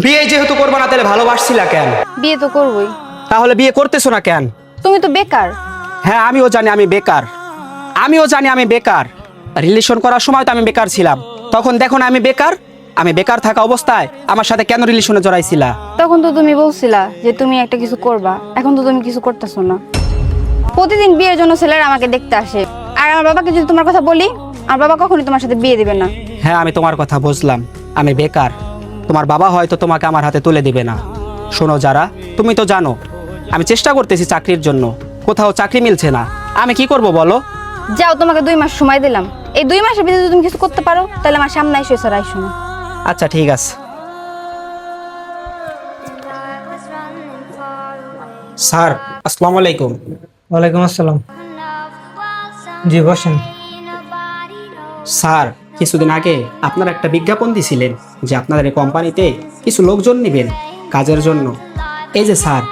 বিয়ে যেহেতু করবো না তাহলে ভালোবাসছিলা কেন? বিয়ে তো করবই। তাহলে বিয়ে করতেছো না কেন? তুমি তো বেকার। হ্যাঁ আমিও জানি আমি বেকার। রিলেশন করার সময় তো আমি বেকার ছিলাম, তখন দেখো না আমি বেকার। আমি বেকার থাকা অবস্থায় আমার সাথে কেন রিলেশনে জড়াইছিলা? তখন তো তুমি বলছিলা যে তুমি একটা কিছু করবা, এখন তো তুমি কিছু করতেছো না। প্রতিদিন বিয়ের জন্য ছেলেরা আমাকে দেখতে আসে, আর আমার বাবাকে যদি তোমার কথা বলি, আমার বাবা কখনোই তোমার সাথে বিয়ে দিবে না। হ্যাঁ আমি তোমার কথা বুঝলাম, আমি বেকার। তোমার বাবা হয়তো তোমাকে আমার হাতে তুলে দিবে না। শোনো যারা, তুমি তো জানো আমি চেষ্টা করতেছি চাকরির জন্য, কোথাও চাকরি মিলছে না। আমি কি করব বলো? যাও, তোমাকে 2 মাস সময় দিলাম। এই 2 মাসের ভিতরে যদি তুমি কিছু করতে পারো তাহলে আমার সামনে এসে সরাই শোনো। আচ্ছা ঠিক আছে। স্যার আসসালামু আলাইকুম। ওয়ালাইকুম আসসালাম। জি বসেন। স্যার কিছুদিন আগে আপনারা একটা বিজ্ঞাপন দিছিলেন যে আপনাদের এই কোম্পানিতে কিছু লোকজন নেবেন কাজের জন্য। এই যে স্যার,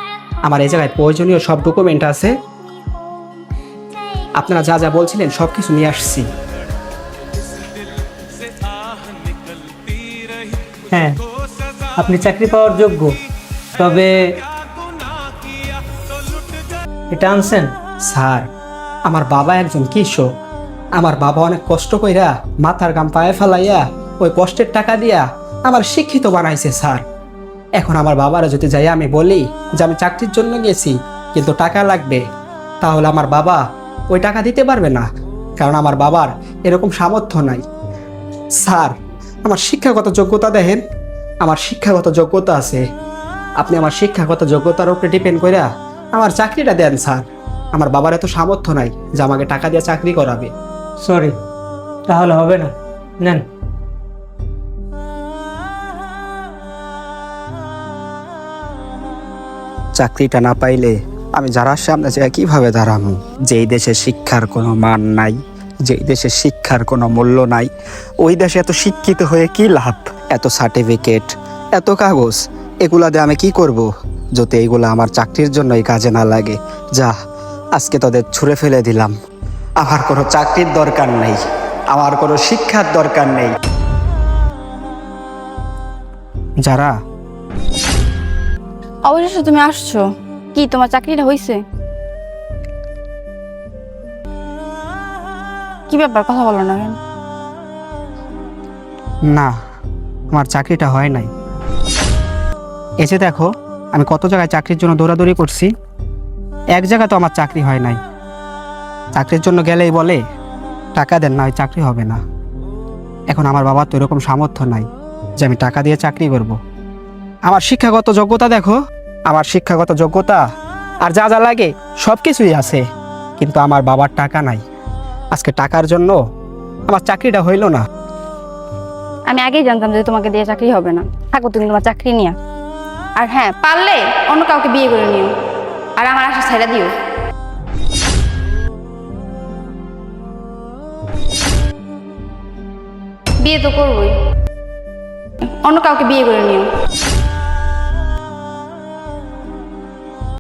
আমার এই জায়গায় প্রয়োজনীয় সব ডকুমেন্ট আছে, আপনারা যা যা বলছিলেন সব কিছু নিয়ে আসছি। হ্যাঁ, আপনি চাকরি পাওয়ার যোগ্য, তবে এটা আনছেন? স্যার আমার বাবা একজন কৃষক, আমার বাবা অনেক কষ্ট কইরা মাথার গাম পায়ে ফেলাইয়া ওই কষ্টের টাকা দিয়া আমার শিক্ষিত বানাইছে স্যার। এখন আমার বাবারা যদি যাই আমি বলি যে আমি চাকরির জন্য গেছি কিন্তু টাকা লাগবে, তাহলে আমার বাবা ওই টাকা দিতে পারবে না, কারণ আমার বাবার এরকম সামর্থ্য নাই। স্যার আমার শিক্ষাগত যোগ্যতা দেখেন, আমার শিক্ষাগত যোগ্যতা আছে, আপনি আমার শিক্ষাগত যোগ্যতার উপরে ডিপেন্ড কইরা আমার চাকরিটা দেন স্যার। আমার বাবার এত সামর্থ্য নাই যে আমাকে টাকা দিয়ে চাকরি করাবে। সরি, তাহলে হবে না। নেন। চাকরিটা না পাইলে আমি যারা সামনে যে কিভাবে দাঁড়াবো? যেই দেশে শিক্ষার কোনো মান নাই, যেই দেশে শিক্ষার কোনো মূল্য নাই, ওই দেশে এত শিক্ষিত হয়ে কি লাভ? এত সার্টিফিকেট, এত কাগজ, এগুলা দিয়ে আমি কি করব যদি এইগুলা আমার চাকরির জন্যই কাজে না লাগে? যা, আজকে তোদের ছুঁড়ে ফেলে দিলাম। আমার কোনো চাকরির দরকার নেই, আমার কোনো শিক্ষার দরকার নেই। যারা অবশেষে তুমি আসছো। কি তোমার চাকরিটা হয়েছে? কি ব্যাপার, কথা বলো না কেন? না, আমার চাকরিটা হয় নাই। এসে দেখো আমি কত জায়গায় চাকরির জন্য দৌড়াদৌড়ি করছি, এক জায়গা তো আমার চাকরি হয় নাই। চাকরির জন্য গেলেই বলে টাকা দেন না, ওই চাকরি হবে না। এখন আমার বাবার তো এরকম সামর্থ্য নাই যে আমি টাকা দিয়ে চাকরি করব। আমার শিক্ষাগত যোগ্যতা দেখো, আমার শিক্ষাগত যোগ্যতা আর যা যা লাগে সব কিছুই আছে, কিন্তু আমার বাবার টাকা নাই। আজকে টাকার জন্য আমার চাকরিটা হইল না। আমি আগেই জানতাম যে তোমাকে দিয়ে চাকরি হবে না। থাকো তুমি তোমার চাকরি নিয়ে। আর হ্যাঁ, পারলে অন্য কাউকে বিয়ে করে নিও, আর আমার আশা ছেড়ে দিও। বিয়ে তো করবোই, অন্য কাউকে বিয়ে করে নিও।